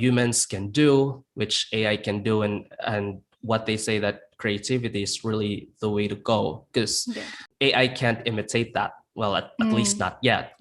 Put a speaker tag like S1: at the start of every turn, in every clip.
S1: humans can do, which AI can do, and what they say that creativity is really the way to go, because
S2: Yeah.
S1: AI can't imitate that. Well, at least not yet.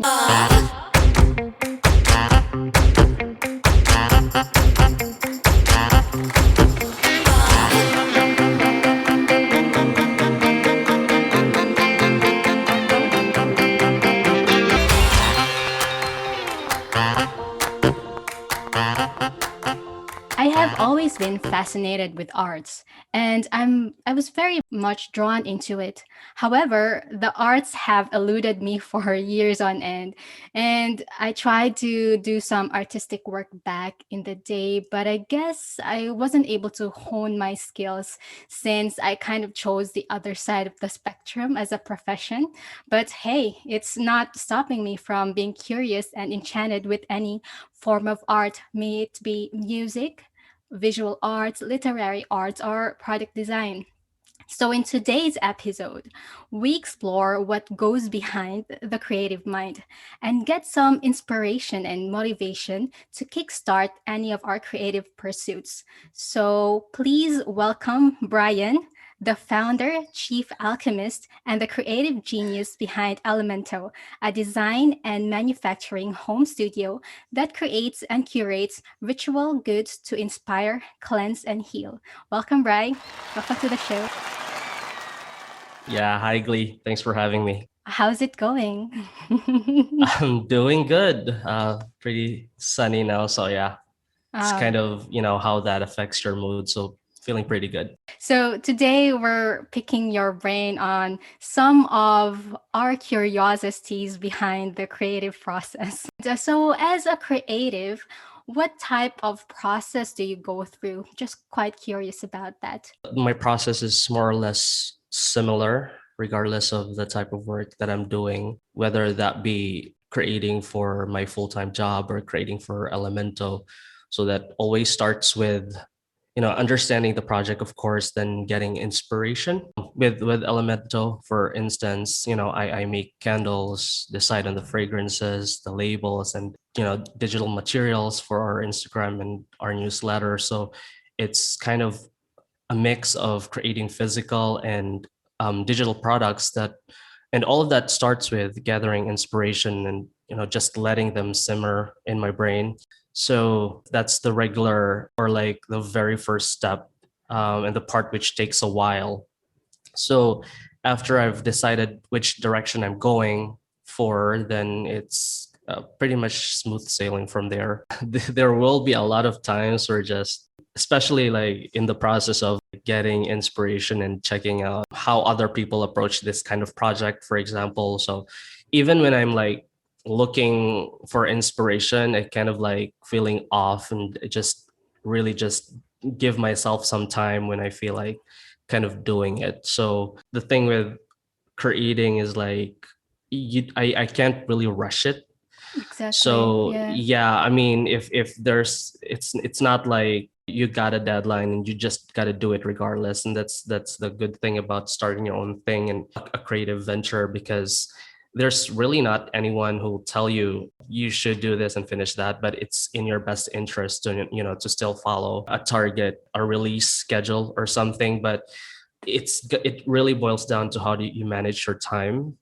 S2: I have always been fascinated with arts, and I was very much drawn into it. However, the arts have eluded me for years on end, and I tried to do some artistic work back in the day, but I guess I wasn't able to hone my skills since I kind of chose the other side of the spectrum as a profession. But hey, it's not stopping me from being curious and enchanted with any form of art, may it be music, visual arts, literary arts, or product design. So, in today's episode, we explore what goes behind the creative mind and get some inspiration and motivation to kickstart any of our creative pursuits. So, please welcome Bryan, the founder, chief alchemist, and the creative genius behind Elemento, a design and manufacturing home studio that creates and curates ritual goods to inspire, cleanse, and heal. Welcome, Bryan. Welcome to the show.
S1: Yeah, hi Glee. Thanks for having me.
S2: How's it going?
S1: I'm doing good. Pretty sunny now, so yeah, it's kind
S2: um,
S1: of how that affects your mood. So feeling pretty good.
S2: so today we're picking your brain on some of our curiosities behind the creative process. So, as a creative, what type of process do you go through? Just quite curious about that.
S1: My process is more or less similar, regardless of the type of work that I'm doing, whether that be creating for my full-time job or creating for Elemento. So that always starts with understanding the project, of course, then getting inspiration with Elemento. For instance, I make candles, decide on the fragrances, the labels, and digital materials for our Instagram and our newsletter. So it's kind of a mix of creating physical and digital products, and all of that starts with gathering inspiration and just letting them simmer in my brain. So that's the regular, or like the very first step, and the part which takes a while. So after I've decided which direction I'm going for, then it's pretty much smooth sailing from there. There will be a lot of times where, just especially like in the process of getting inspiration and checking out how other people approach this kind of project, for example. So even when I'm like looking for inspiration, I kind of like feeling off, and just really just give myself some time when I feel like kind of doing it. So the thing with creating is like I can't really rush it.
S2: Exactly.
S1: So
S2: Yeah.
S1: yeah, I mean, if there's it's not like you got a deadline and you just got to do it regardless. And that's the good thing about starting your own thing and a creative venture, because there's really not anyone who will tell you you should do this and finish that, but it's in your best interest to to still follow a target, a release schedule or something. But it really boils down to how do you manage your time.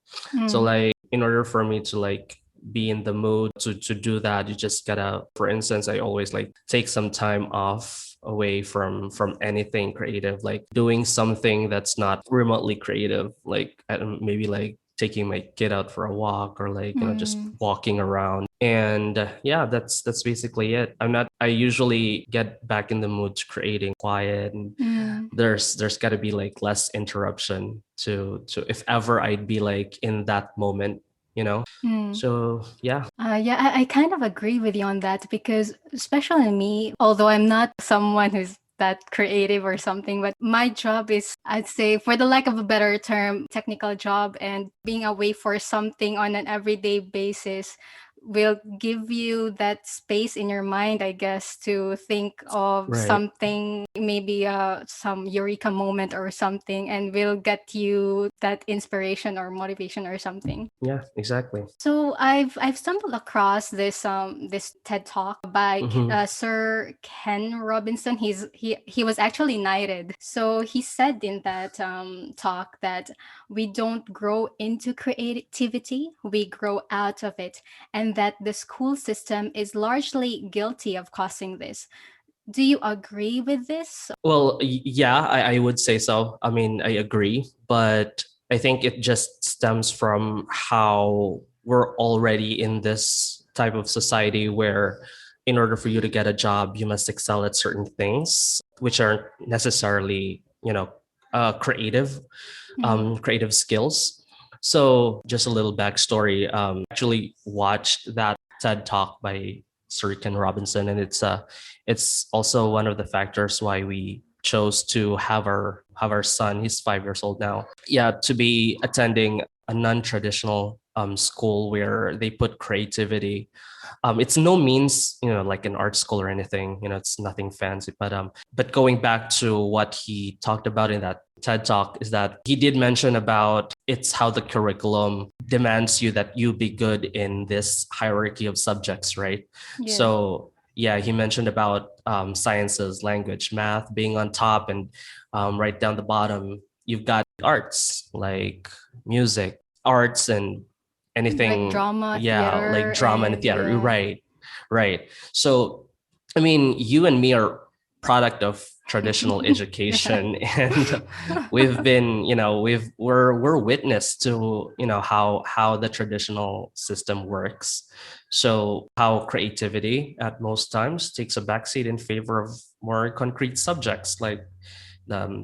S1: So
S2: Mm.
S1: like in order for me to like be in the mood to do that, you just gotta, for instance, I always like take some time off away from anything creative, like doing something that's not remotely creative, like I don't, maybe like taking my kid out for a walk, or like just
S2: Mm.
S1: walking around. And yeah, that's basically it. I usually get back in the mood to creating quiet, and
S2: Mm.
S1: there's got to be like less interruption to if ever I'd be like in that moment, you know
S2: Mm.
S1: so yeah.
S2: Yeah, I kind of agree with you on that because, especially me, although I'm not someone who's that creative or something, but my job is, I'd say, for the lack of a better term, technical job, and being away for something on an everyday basis will give you that space in your mind, I guess, to think of
S1: Right.
S2: something, maybe some eureka moment or something, and will get you that inspiration or motivation or something.
S1: Yeah, exactly.
S2: So I've stumbled across this TED Talk by
S1: Hmm.
S2: Sir Ken Robinson. He was actually knighted. So he said in that talk that we don't grow into creativity, we grow out of it, and that the school system is largely guilty of causing this. Do you agree with this?
S1: Well, yeah, I would say so. I mean, I agree, but I think it just stems from how we're already in this type of society where, in order for you to get a job, you must excel at certain things, which aren't necessarily, creative,
S2: Mm.
S1: creative skills. So, just a little backstory. Actually watched that TED Talk by Sir Ken Robinson, and it's also one of the factors why we chose to have our son. He's 5 years old now. Yeah, to be attending a non-traditional school where they put creativity. It's no means, like an art school or anything. It's nothing fancy. But going back to what he talked about in that TED Talk is that he did mention about it's how the curriculum demands you that you be good in this hierarchy of subjects, right?
S2: Yes.
S1: So yeah, he mentioned about sciences, language, math being on top, and right down the bottom, you've got arts like music, arts, and
S2: Like
S1: anything,
S2: drama,
S1: yeah, like
S2: theater,
S1: drama and
S2: and
S1: theater.
S2: yeah.
S1: Right, right. So I mean, you and me are product of traditional
S2: Yeah.
S1: education, and we've been, we're witness to, how the traditional system works. So how creativity at most times takes a backseat in favor of more concrete subjects like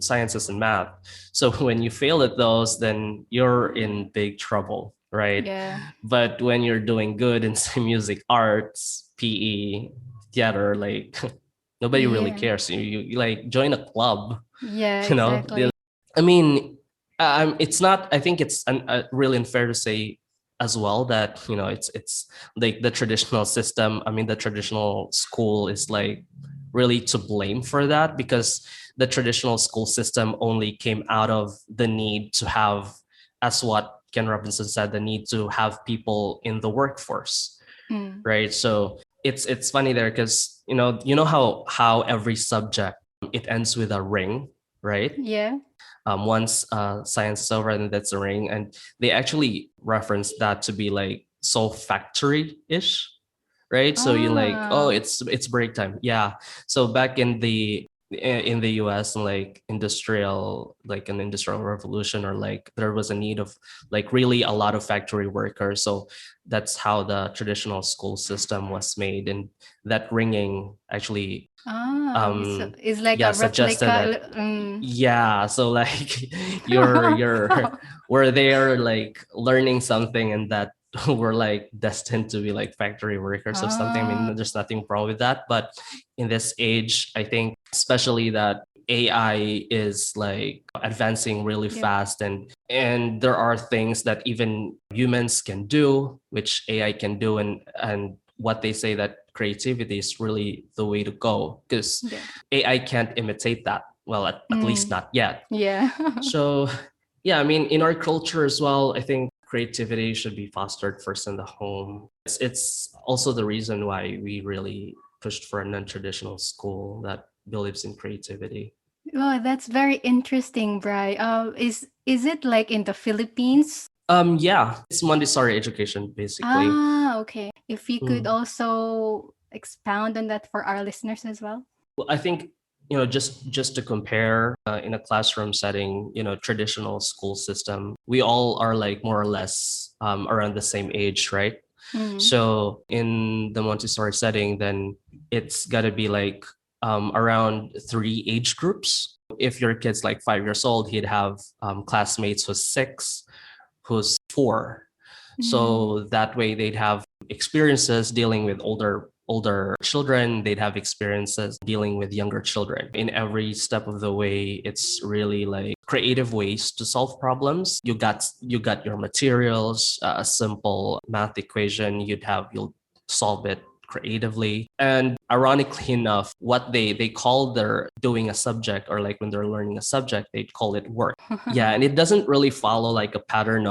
S1: sciences and math. So when you fail at those, then you're in big trouble, right?
S2: Yeah.
S1: But when you're doing good in say music, arts, PE, theater, like nobody really
S2: Yeah.
S1: cares. You like join a club,
S2: Yeah,
S1: you know.
S2: exactly.
S1: I mean, it's not. I think it's really unfair to say as well that it's like the traditional system. I mean, the traditional school is like really to blame for that, because the traditional school system only came out of the need to have, as what Ken Robinson said, the need to have people in the workforce,
S2: Mm.
S1: right? So it's funny there because you know how every subject it ends with a ring, right?
S2: Yeah.
S1: Once science is over, and that's a ring, and they actually reference that to be like factory-ish, right? So you're like, oh,
S2: Ah.
S1: it's break time. Yeah. So back in the US, and like an industrial revolution, or like there was a need of like really a lot of factory workers. So that's how the traditional school system was made, and that ringing actually
S2: Ah,
S1: um
S2: it's like
S1: yeah
S2: a
S1: suggested
S2: replica.
S1: that, yeah, so like you're we're there like learning something, and that we're like destined to be like factory workers or something. I
S2: Ah,
S1: mean, there's nothing wrong with that, but in this age, I think especially that AI is like advancing really
S2: yeah.
S1: fast, and there are things that even humans can do which AI can do, and what they say that creativity is really the way to go, because
S2: Yeah.
S1: AI can't imitate that. Well, at least
S2: Mm.
S1: not yet.
S2: Yeah.
S1: So, yeah, I mean, in our culture as well, I think creativity should be fostered first in the home. It's also the reason why we really pushed for a non-traditional school that believes in creativity.
S2: Well, that's very interesting, Bri. Is it like in the Philippines?
S1: Yeah, it's Montessori education basically.
S2: Ah, okay. If you could
S1: Mm.
S2: also expound on that for our listeners as well.
S1: Well, I think just to compare in a classroom setting, traditional school system, we all are like more or less around the same age, right?
S2: Mm.
S1: So in the Montessori setting, then it's got to be like around three age groups. If your kid's like 5 years old, he'd have classmates who's six, who's four.
S2: Mm.
S1: So that way they'd have experiences dealing with older children, they'd have experiences dealing with younger children. In every step of the way, it's really like creative ways to solve problems. You got your materials, a simple math equation, you'll solve it creatively. And ironically enough, what they call their doing a subject, or like when they're learning a subject, they call it work. Yeah, and it doesn't really follow like a pattern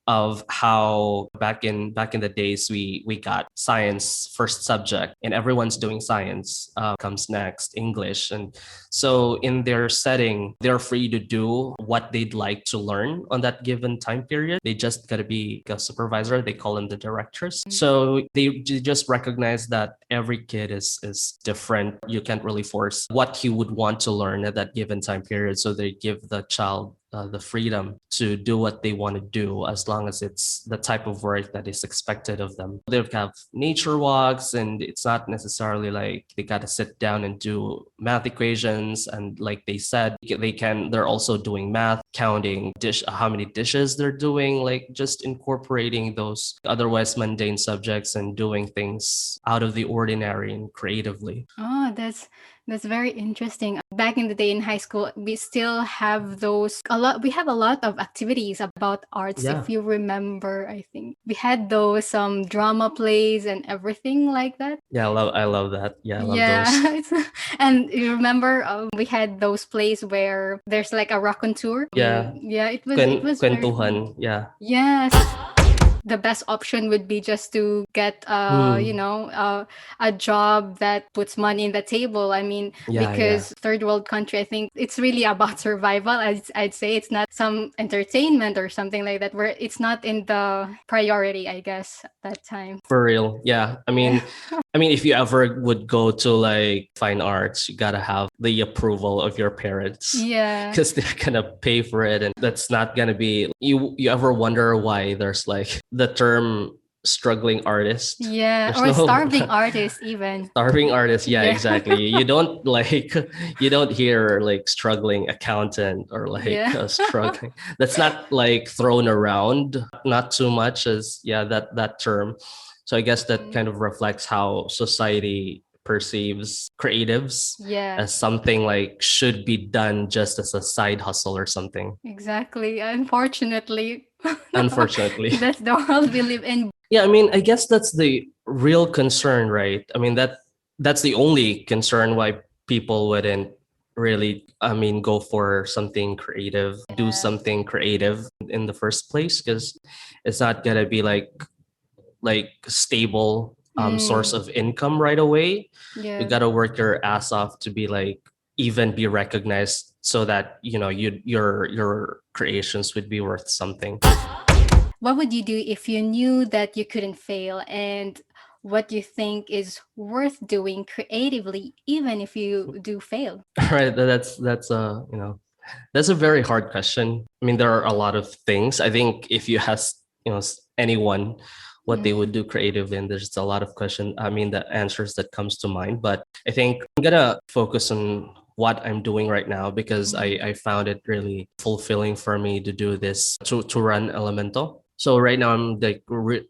S1: of how back in the days we got science first subject and everyone's doing science, comes next English. And so in their setting, they're free to do what they'd like to learn on that given time period. They just got to be a supervisor. They call them the directors. So they just recognize that every kid is different. You can't really force what he would want to learn at that given time period. So they give the child the freedom to do what they want to do, as long as it's the type of work that is expected of them. They have nature walks, and it's not necessarily like they got to sit down and do math equations. And like they said, they're also doing math, counting how many dishes they're doing, like just incorporating those otherwise mundane subjects and doing things out of the ordinary and creatively.
S2: Oh, that's very interesting. Back in the day in high school, we still have those a lot. We have a lot of activities about arts.
S1: Yeah.
S2: If you remember, I think we had those drama plays and everything like that.
S1: Yeah, I love that. Yeah, I love
S2: Yeah,
S1: those.
S2: and you remember we had those plays where there's like a raconteur.
S1: Yeah.
S2: Yeah, it was very fun.
S1: Kwentuhan. Yeah.
S2: Yes. The best option would be just to get
S1: Hmm.
S2: a job that puts money in the table. I mean,
S1: Yeah, yeah.
S2: because third world country, I think it's really about survival. I'd say it's not some entertainment or something like that, where it's not in the priority, I guess, at that time.
S1: For real. Yeah. I
S2: Yeah.
S1: mean, if you ever would go to like fine arts, you gotta have the approval of your parents
S2: Yeah.
S1: because they're gonna pay for it, and that's not gonna be you. Ever wonder why there's like the term struggling artist?
S2: Yeah,
S1: There's
S2: or
S1: no
S2: starving artist even.
S1: starving artist. Yeah,
S2: Yeah.
S1: exactly. You don't like you don't hear like struggling accountant or like
S2: Yeah.
S1: struggling. That's not like thrown around, not too much as yeah that term. So I guess that kind of reflects how society perceives creatives
S2: Yeah,
S1: as something like should be done just as a side hustle or something.
S2: exactly. Unfortunately,
S1: Unfortunately.
S2: that's the world we live in.
S1: Yeah, I mean, I guess that's the real concern, right? I mean, that's the only concern why people wouldn't really, I mean, go for something creative, do
S2: Yeah.
S1: something creative in the first place, because it's not gonna be like stable source
S2: Mm,
S1: of income right away. You
S2: yeah.
S1: gotta work your ass off to be like even be recognized, so that your creations would be worth something.
S2: What would you do if you knew that you couldn't fail, and what you think is worth doing creatively, even if you do fail?
S1: Right, that's a that's a very hard question. I mean, there are a lot of things. I think if you ask anyone what they would
S2: Mm,
S1: do creatively, and there's a lot of question, I mean, the answers that comes to mind. But I think I'm gonna focus on what I'm doing right now, because
S2: mm.
S1: I found it really fulfilling for me to do this, to run Elemento. So right now I'm like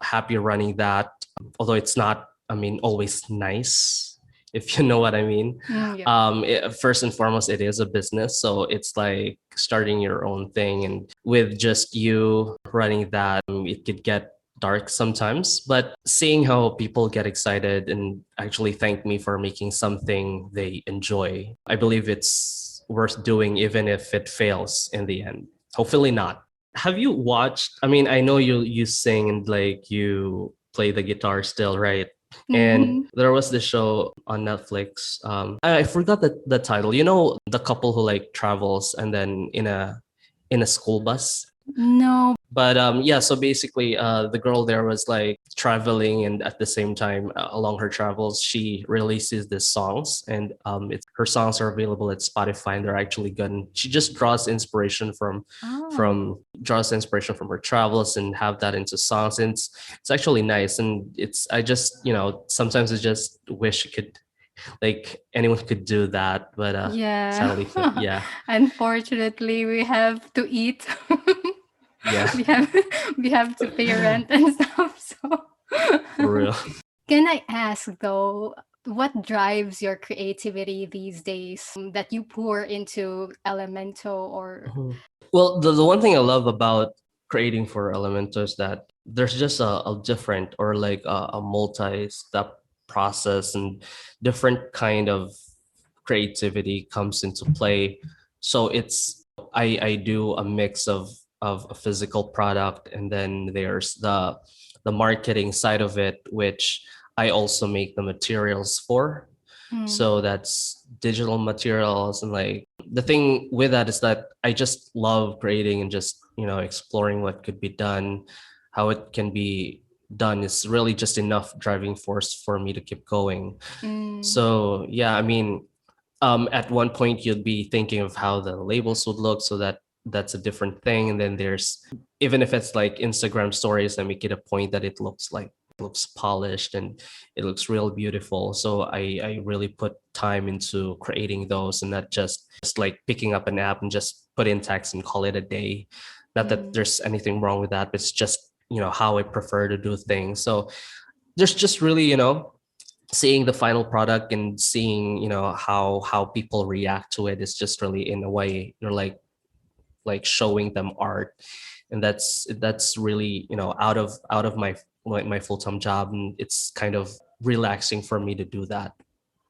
S1: happy running that, although it's not, I mean, always nice, if you know what I mean.
S2: Yeah.
S1: First and foremost, it is a business, so it's like starting your own thing, and with just you running that, it could get dark sometimes. But seeing how people get excited and actually thank me for making something they enjoy, I believe it's worth doing, even if it fails in the end. Hopefully not. Have you watched, I mean, I know you sing and like you play the guitar still, right? And
S2: Mhm.
S1: there was this show on Netflix. I forgot the title. You know, the couple who like travels and then in a school bus.
S2: No.
S1: But yeah, so basically, the girl there was like traveling, and at the same time, along her travels, she releases these songs, and her songs are available at Spotify, and they're actually good. And she just
S2: Oh.
S1: draws inspiration from her travels and have that into songs, and it's actually nice. And it's I just sometimes I just wish it could like anyone could do that, but
S2: Yeah.
S1: sadly, yeah,
S2: Unfortunately, we have to eat.
S1: yeah,
S2: we have we have to pay rent and stuff. So,
S1: for real.
S2: can I ask though, what drives your creativity these days that you pour into Elemento or?
S1: Mhm. Well, the one thing I love about creating for Elemento is that there's just a different or like a multi-step process, and different kind of creativity comes into play. So it's I do a mix of a physical product, and then there's the marketing side of it, which I also make the materials for.
S2: Mm,
S1: So that's digital materials. And like the thing with that is that I just love creating and just, exploring what could be done, how it can be done is really just enough driving force for me to keep going.
S2: mm,
S1: So yeah, I mean, at one point you'd be thinking of how the labels would look, so that's a different thing. And then there's, even if it's like Instagram stories, I make it a point that it looks polished and it looks real beautiful. So I really put time into creating those, and not just like picking up an app and just put in text and call it a day. Not that
S2: mm,
S1: there's anything wrong with that, but it's just, how I prefer to do things. So there's just really, seeing the final product and seeing, how people react to it is just really, in a way, you're like showing them art. And that's really, out of my full-time job, and it's kind of relaxing for me to do that.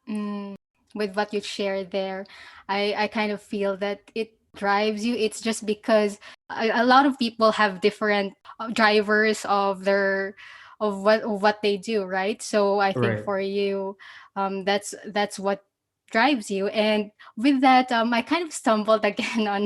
S2: mm. With what you shared there, I kind of feel that it drives you. It's just because a lot of people have different drivers of their of what they do, right? So I think
S1: Right.
S2: for you, that's what drives you. And with that, I kind of stumbled again on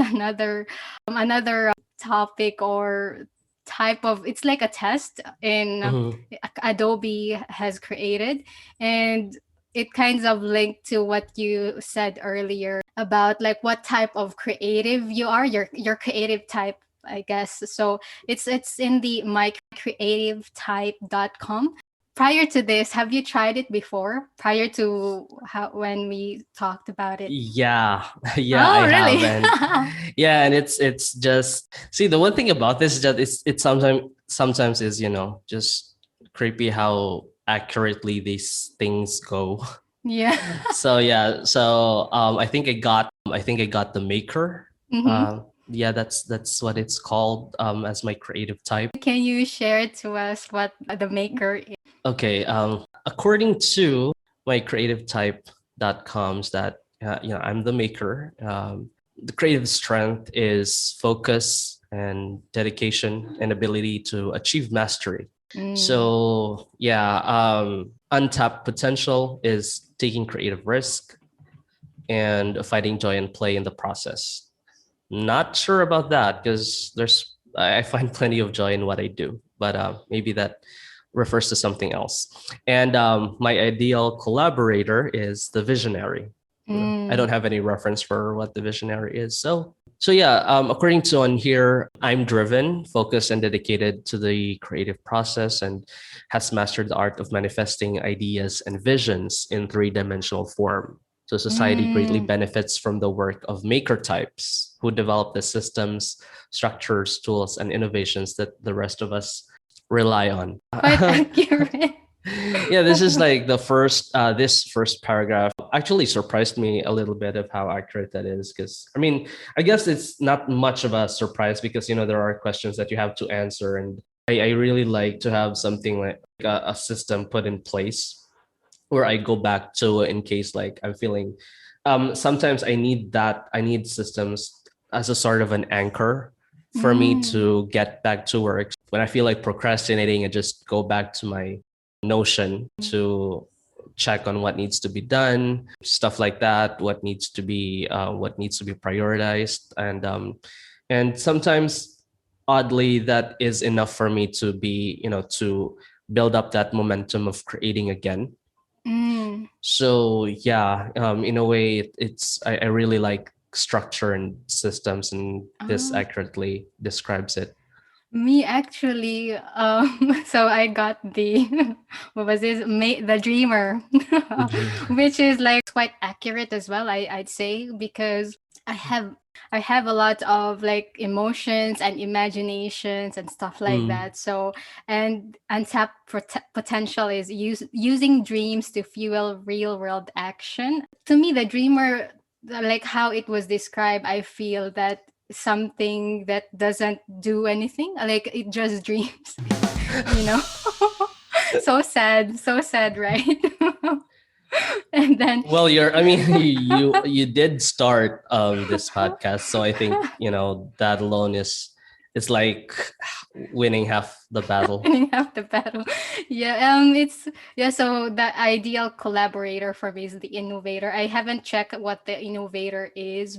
S2: another topic or type of, it's like a test in
S1: Mhm.
S2: Adobe has created, and it kind of linked to what you said earlier about like what type of creative you are, your creative type, I guess. So it's in the mycreativetype.com. Prior to this, have you tried it before? Prior to how when we talked about it?
S1: Yeah, yeah,
S2: Oh,
S1: I have.
S2: really?
S1: And yeah, and it's just, see, the one thing about this is that it's sometimes is, just creepy how accurately these things go.
S2: Yeah.
S1: So yeah, so I think I got the maker.
S2: Hmm.
S1: Yeah, that's what it's called, as my creative type.
S2: Can you share to us what the maker is?
S1: Okay, according to my creativetype.coms, that I'm the maker. The creative strength is focus and dedication and ability to achieve mastery.
S2: Mm.
S1: So yeah, untapped potential is taking creative risk and finding joy and play in the process. Not sure about that, because I find plenty of joy in what I do, but maybe that refers to something else. And my ideal collaborator is the visionary. I
S2: Mm.
S1: don't have any reference for what the visionary is. So yeah, according to on here, I'm driven, focused, and dedicated to the creative process, and has mastered the art of manifesting ideas and visions in three-dimensional form. So society greatly
S2: Mm.
S1: benefits from the work of maker types who develop the systems, structures, tools, and innovations that the rest of us rely on.
S2: Quite accurate.
S1: Yeah, this is like this first paragraph actually surprised me a little bit of how accurate that is, because I mean, I guess it's not much of a surprise, because there are questions that you have to answer, and I really like to have something like a system put in place where I go back to, in case like I'm feeling, sometimes I need systems as a sort of an anchor for me
S2: Mm.
S1: to get back to work. When I feel like procrastinating, I just go back to my Notion to check on what needs to be done, stuff like that, what needs to be prioritized. And sometimes, oddly, that is enough for me to be, to build up that momentum of creating again.
S2: Mm.
S1: So yeah, in a way, I really like structure and systems, and this
S2: Ah.
S1: accurately describes it.
S2: Me actually, so I got the what was this? The Dreamer,
S1: The dreamer.
S2: which is like quite accurate as well. I'd say because I have I have a lot of like emotions and imaginations and stuff like
S1: Mm.
S2: that. So and untapped potential is using dreams to fuel real world action. To me, the Dreamer, like how it was described, I feel that something that doesn't do anything, like it just dreams. you know. So sad, right? And then
S1: Well, I mean, you did start this podcast, so I think, that alone is like winning half the battle.
S2: winning half the battle. Yeah, it's yeah. So the ideal collaborator for me is the innovator. I haven't checked what the innovator is.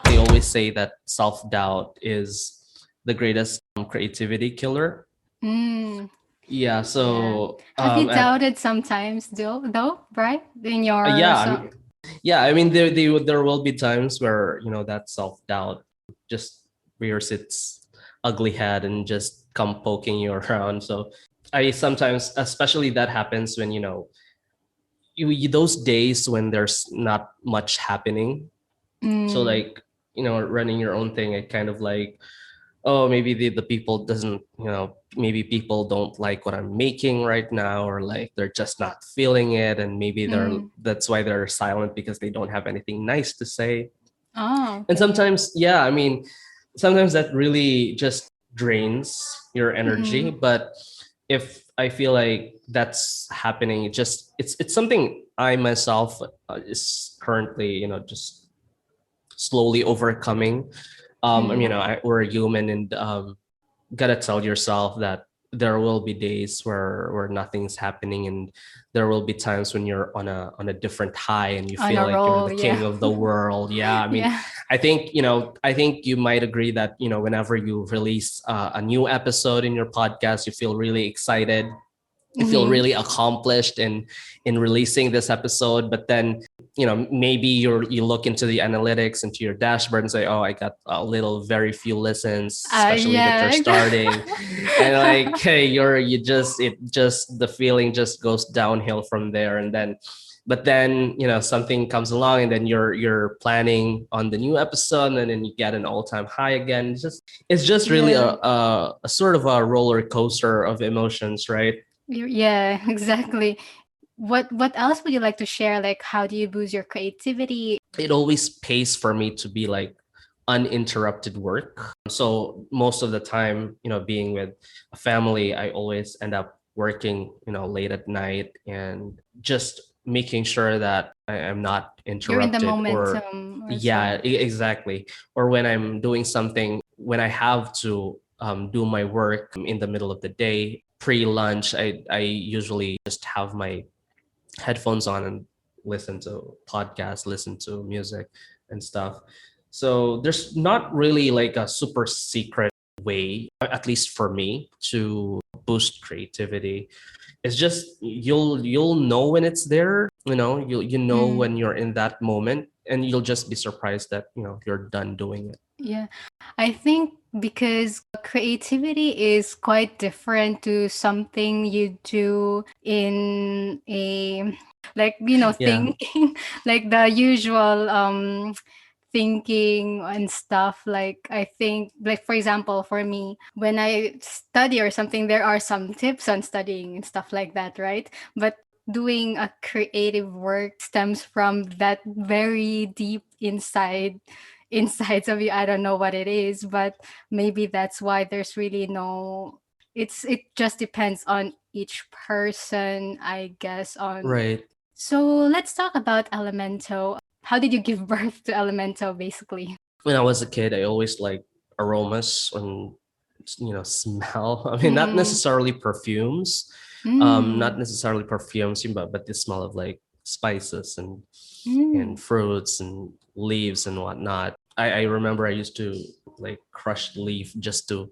S1: They always say that self-doubt is the greatest creativity killer.
S2: Mm,
S1: Yeah,
S2: yeah.
S1: so
S2: Have you
S1: at
S2: doubted sometimes, though, Brian, in your
S1: yeah,
S2: so?
S1: I mean, there will be times where, that self-doubt just rears its ugly head and just come poking you around. So I sometimes, especially that happens when, those days when there's not much happening. So
S2: Mm,
S1: like, running your own thing, I kind of like, oh, maybe the people doesn't, maybe people don't like what I'm making right now, or like they're just not feeling it, and maybe
S2: mm.
S1: that's why they're silent, because they don't have anything nice to say.
S2: Oh,
S1: And
S2: okay.
S1: sometimes, yeah, I mean, sometimes that really just drains your energy.
S2: Mm,
S1: But if I feel like that's happening, it's something I myself is currently, just slowly overcoming.
S2: mm.
S1: We're human, and gotta tell yourself that there will be days where nothing's happening, and there will be times when you're on a different high and you
S2: On
S1: feel
S2: a
S1: like you're
S2: roll,
S1: the
S2: yeah.
S1: king of the world. Yeah, I mean,
S2: Yeah.
S1: I think you might agree that, whenever you release a new episode in your podcast, you feel really excited. You feel
S2: Mm-hmm.
S1: really accomplished in releasing this episode. But then, maybe you look into the analytics, into your dashboard, and say, oh, I got a little very few listens, especially that you're
S2: Yeah.
S1: starting. And like, hey, the feeling just goes downhill from there. And then, but then, something comes along, and then you're planning on the new episode, and then you get an all-time high again. It's just really
S2: Yeah.
S1: a sort of a roller coaster of emotions, right?
S2: Yeah, exactly. What else would you like to share? Like, how do you boost your creativity?
S1: It always pays for me to be like uninterrupted work. So most of the time, being with a family, I always end up working, late at night, and just making sure that I am not
S2: You're in the
S1: interrupted, or
S2: momentum or
S1: yeah,
S2: so.
S1: exactly. Or when I'm doing something, when I have to do my work in the middle of the day, pre-lunch, I usually just have my headphones on and listen to podcasts, listen to music and stuff. So there's not really like a super secret way, at least for me, to boost creativity. It's just you'll know when it's there, you know
S2: Mm,
S1: when you're in that moment, and you'll just be surprised that, you're done doing it.
S2: yeah. I think because creativity is quite different to something you do in a like
S1: Yeah.
S2: thinking like the usual thinking and stuff. Like I think, like for example, for me, when I study or something, there are some tips on studying and stuff like that, right? But doing a creative work stems from that very deep insides of you. I don't know what it is, but maybe that's why there's really no, it just depends on each person, I guess. On
S1: Right.
S2: So let's talk about Elemento. How did you give birth to Elemento, basically?
S1: When I was a kid, I always like aromas and, smell. I mean, not
S2: Mm,
S1: necessarily perfumes,
S2: mm,
S1: not necessarily perfumes, but the smell of like spices and
S2: mm.
S1: fruits and leaves and whatnot. I remember I used to like crush the leaf just to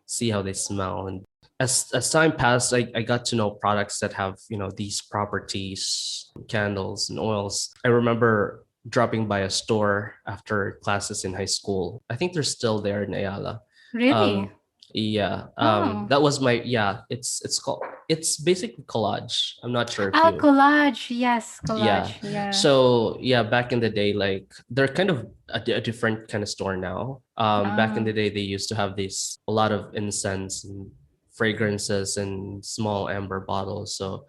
S1: see how they smell. And as time passed, I got to know products that have, these properties, candles and oils. I remember dropping by a store after classes in high school. I think they're still there in Ayala.
S2: Really?
S1: Um, yeah,
S2: Oh.
S1: that was my, yeah. It's basically collage. I'm not sure if
S2: Ah,
S1: you,
S2: collage. Yes,
S1: yeah.
S2: collage. Yeah.
S1: So yeah, back in the day, like they're kind of a different kind of store now. Back in
S2: Ah.
S1: the day, they used to have this a lot of incense and fragrances and small amber bottles. So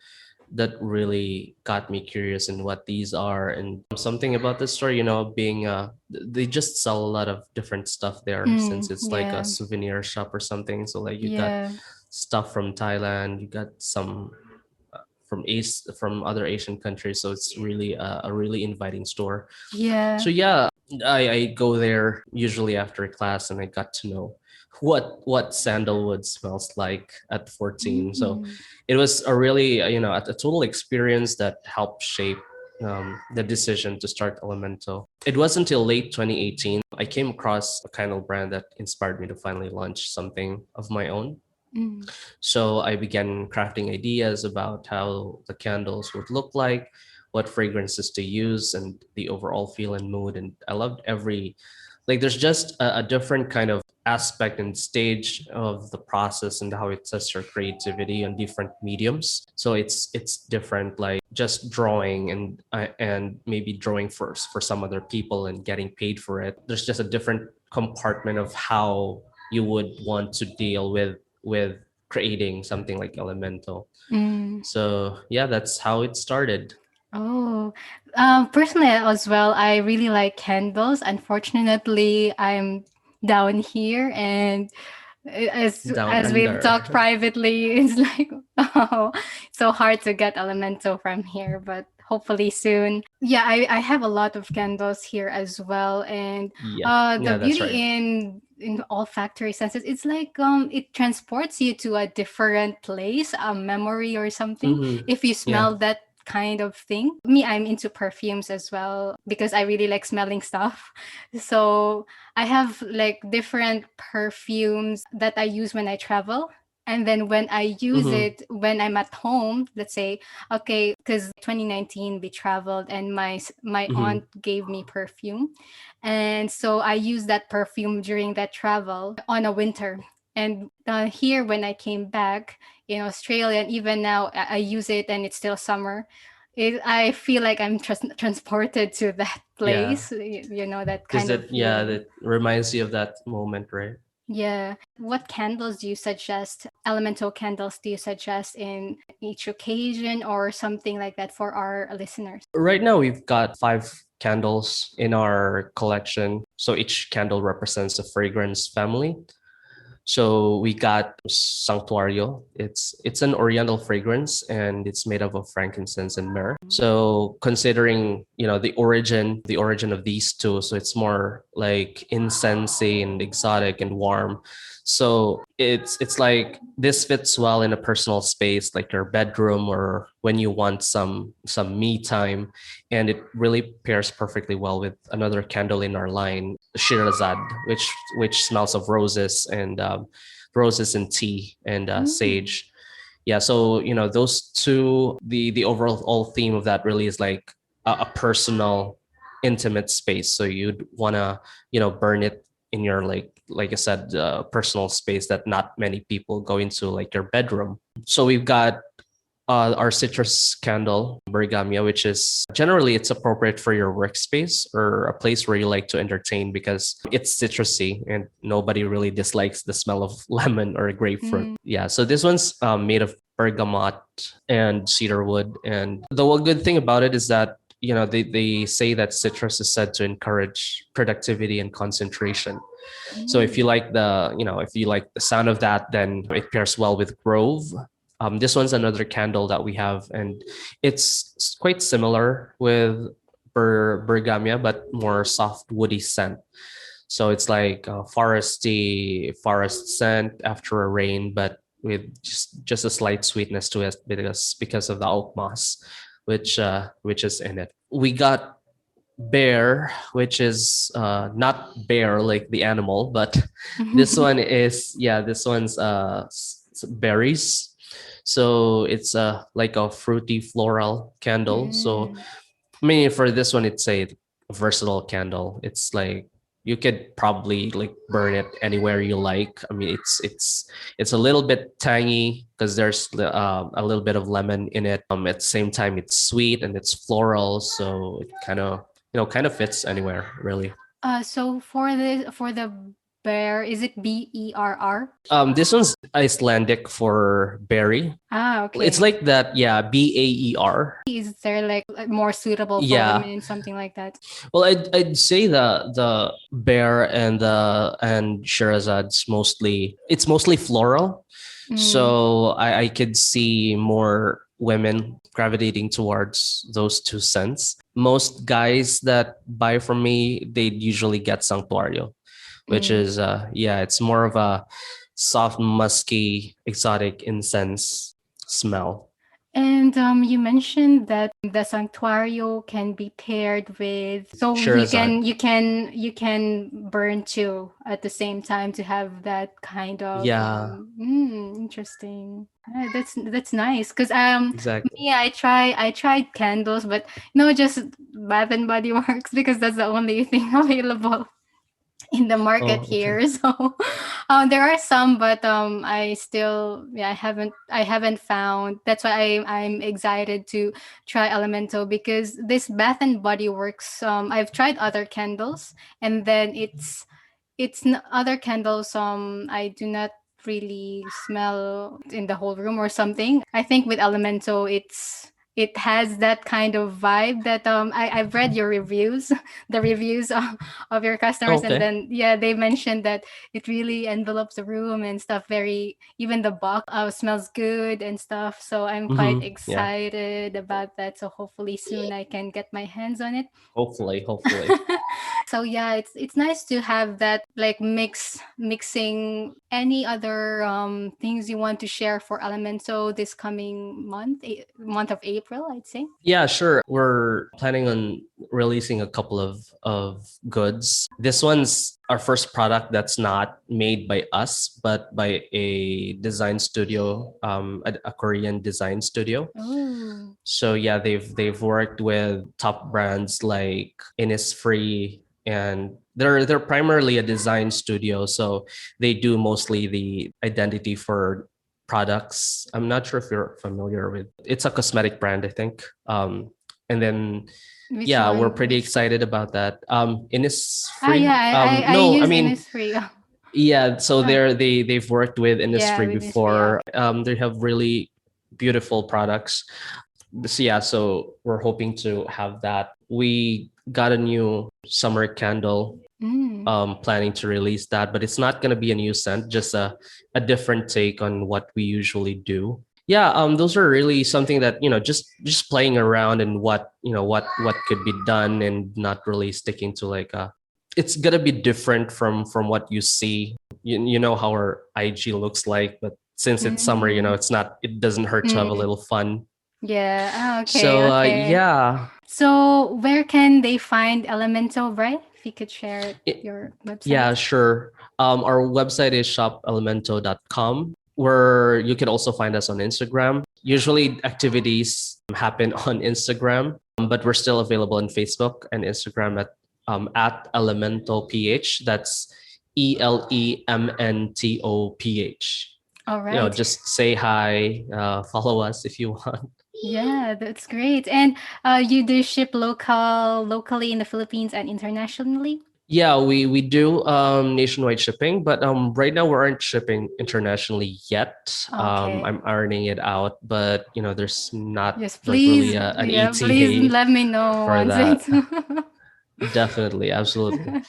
S1: that really got me curious in what these are. And something about this store, being they just sell a lot of different stuff there, since it's like a
S2: Yeah.
S1: souvenir shop or something. So like you got
S2: Yeah.
S1: stuff from Thailand. You got some from other Asian countries. So it's really a really inviting store.
S2: Yeah.
S1: So yeah, I go there usually after class, and I got to know what sandalwood smells like at 14. So
S2: Mm.
S1: it was a really a total experience that helped shape the decision to start Elemento. It wasn't until late 2018 I came across a candle brand that inspired me to finally launch something of my own.
S2: Mm.
S1: So I began crafting ideas about how the candles would look like, what fragrances to use, and the overall feel and mood. And I loved there's just a different kind of aspect and stage of the process and how it sets your creativity on different mediums. So it's different, like just drawing and maybe drawing first for some other people and getting paid for it. There's just a different compartment of how you would want to deal with creating something like Elemento.
S2: Mm.
S1: So yeah, that's how it started.
S2: Oh, personally as well, I really like candles. Unfortunately, I'm down here, and
S1: Down
S2: as we've talked
S1: under.
S2: privately, it's like oh, so hard to get Elemento from here, but hopefully soon. Yeah, I have a lot of candles here as well, and
S1: Yeah,
S2: the
S1: yeah, that's
S2: beauty
S1: right.
S2: in olfactory senses, it's like it transports you to a different place, a memory or something.
S1: Hmm.
S2: If you
S1: Yeah.
S2: smell that kind of thing. Me, I'm into perfumes as well because I really like smelling stuff. So I have like different perfumes that I use when I travel. And then when I use
S1: Hmm.
S2: it when I'm at home, let's say, okay, because 2019 we traveled and my
S1: Hmm.
S2: aunt gave me perfume, and so I used that perfume during that travel on a winter. And here, when I came back in Australia, and even now I use it, and it's still summer. I feel like I'm transported to that
S1: Yeah,
S2: place. You know that
S1: because
S2: kind of feeling.
S1: that reminds you of that moment, right?
S2: Yeah. What candles do you suggest? Elemental candles do you suggest in each occasion or something like that for our listeners?
S1: Right now, we've got 5 candles in our collection. So each candle represents a fragrance family. So we got Sanctuario. It's an Oriental fragrance, and it's made up of frankincense and myrrh. So considering the origin of these two, so it's more like incensey and exotic and warm. So it's like this fits well in a personal space like your bedroom or when you want some me time, and it really pairs perfectly well with another candle in our line, Shirazad, which smells of roses and roses and tea and
S2: Mm.
S1: sage. Yeah, so those two, the overall theme of that really is like a personal, intimate space. So you'd want to burn it in your like I said, personal space that not many people go into, like your bedroom. So we've got our citrus candle, Bergamia, which is generally it's appropriate for your workspace or a place where you like to entertain because it's citrusy and nobody really dislikes the smell of lemon or grapefruit.
S2: Mm.
S1: Yeah, so this one's made of bergamot and cedar wood. And the one good thing about it is that they say that citrus is said to encourage productivity and concentration. So if you
S2: Mm.
S1: like if you like the sound of that, then it pairs well with Grove. This one's another candle that we have, and it's quite similar with Bergamia, but more soft woody scent. So it's like a foresty forest scent after a rain, but with just a slight sweetness to it because of the oak moss, which is in it. We got bear, which is not bear like the animal, but this one's berries. So it's like a fruity floral candle. So
S2: Mm.
S1: I mean, for this one, it's a versatile candle. It's like you could probably like burn it anywhere you like. I mean, it's a little bit tangy because there's a little bit of lemon in it. At the same time, it's sweet and it's floral, so it kind of fits anywhere really.
S2: So for the bear, is it BERR?
S1: This one's Icelandic for berry.
S2: Ah,
S1: It's
S2: okay.
S1: like that, yeah, BAER.
S2: Is there like more suitable for
S1: Yeah.
S2: women, something like that?
S1: Well, I'd say the bear and the and Sherazad's mostly it's mostly floral.
S2: Mm.
S1: So I could see more women gravitating towards those two scents. Most guys that buy from me, they usually get Sanctuario, which
S2: Mm.
S1: is yeah, it's more of a soft, musky, exotic incense smell.
S2: And you mentioned that the Sanctuario can be paired with, so
S1: Shirazad.
S2: you can burn two at the same time to have that kind of
S1: Yeah,
S2: interesting. That's nice because
S1: exactly.
S2: me, I tried candles, but just Bath and Body Works because that's the only thing available in the market
S1: Oh, okay.
S2: here. So there are some, but I still, I haven't found. That's why I'm excited to try Elemento because this Bath and Body Works. I've tried other candles, and then other candles. I do not really smell in the whole room or something. I think with Elemento, it has that kind of vibe that I've read your reviews, the reviews of your customers, and
S1: Okay.
S2: then yeah, they mentioned that it really envelops the room and stuff. Very even the box smells good and stuff. So I'm quite
S1: Yeah.
S2: excited about that. So hopefully soon I can get my hands on it.
S1: Hopefully, hopefully.
S2: So yeah, it's nice to have that like mixing any other things you want to share for Elemento this coming month of April, I'd say.
S1: Yeah, sure. We're planning on releasing a couple of goods. This one's our first product that's not made by us, but by a design studio, a Korean design studio.
S2: Oh.
S1: So yeah, they've worked with top brands like Innisfree, and they're primarily a design studio. So they do mostly the identity for products. I'm not sure if you're familiar with. It's a cosmetic brand, I think. And then
S2: Which
S1: yeah, we're
S2: one?
S1: pretty
S2: Which
S1: excited about that.
S2: Ah yeah,
S1: Innisfree.
S2: I
S1: No, I
S2: use
S1: mean
S2: Innisfree.
S1: yeah. So
S2: Ah,
S1: they've worked with
S2: yeah,
S1: Innisfree
S2: with Innisfree. Yeah.
S1: before. They have really beautiful products. So yeah, so we're hoping to have that. We got a new summer candle,
S2: Mm.
S1: planning to release that, but it's not going to be a new scent, just a different take on what we usually do. Yeah, those are really something that, just playing around and what could be done, and not really sticking to like it's gonna be different from what you see. You know how our IG looks like, but since it's summer,
S2: Mm.
S1: it doesn't hurt to have a
S2: Mm.
S1: little fun.
S2: Yeah. Ah, okay.
S1: So
S2: Okay.
S1: yeah.
S2: So where can they find Elemento, right? If you could share
S1: It,
S2: your
S1: yeah,
S2: website.
S1: sure. Our website is shopelemento.com, where you can also find us on Instagram. Usually activities happen on Instagram, but we're still available on Facebook and Instagram at ElemntoPH. That's ElemntoPH.
S2: All right.
S1: Just say hi, follow us if you want.
S2: Yeah, that's great. And you do ship locally in the Philippines and internationally?
S1: Yeah, we do nationwide shipping, but right now we aren't shipping internationally yet.
S2: Okay.
S1: I'm ironing it out, but there's not
S2: Yes,
S1: like really
S2: please.
S1: an
S2: Yeah, please
S1: ETA
S2: let me know
S1: for
S2: once it's.
S1: that. Definitely, absolutely.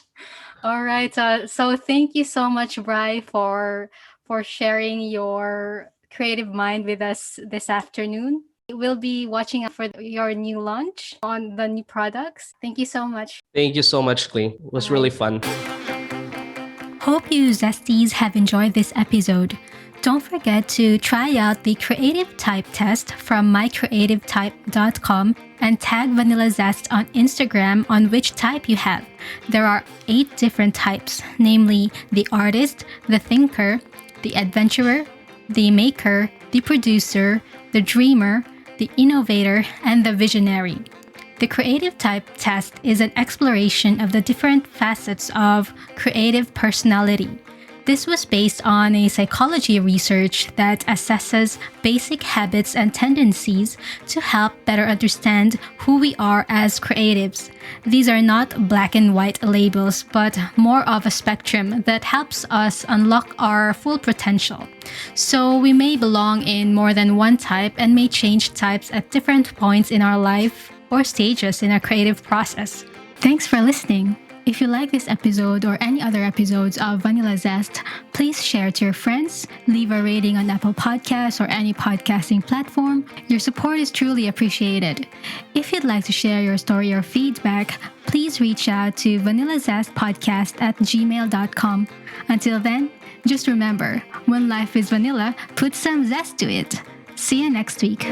S2: All right. So thank you so much, Bri, for sharing your creative mind with us this afternoon. We'll be watching out for your new launch on the new products. Thank you so much.
S1: Thank you so much, Glee. It was really
S2: Bye.
S1: fun.
S2: Hope you Zesties have enjoyed this episode. Don't forget to try out the creative type test from mycreativetype.com and tag Vanilla Zest on Instagram on which type you have. There are 8 different types, namely the artist, the thinker, the adventurer, the maker, the producer, the dreamer, the innovator, and the visionary. The creative type test is an exploration of the different facets of creative personality. This was based on a psychology research that assesses basic habits and tendencies to help better understand who we are as creatives. These are not black and white labels, but more of a spectrum that helps us unlock our full potential. So we may belong in more than one type and may change types at different points in our life or stages in our creative process. Thanks for listening. If you like this episode or any other episodes of Vanilla Zest, please share it to your friends, leave a rating on Apple Podcasts or any podcasting platform. Your support is truly appreciated. If you'd like to share your story or feedback, please reach out to vanillazestpodcast@gmail.com. Until then, just remember, when life is vanilla, put some zest to it. See you next week.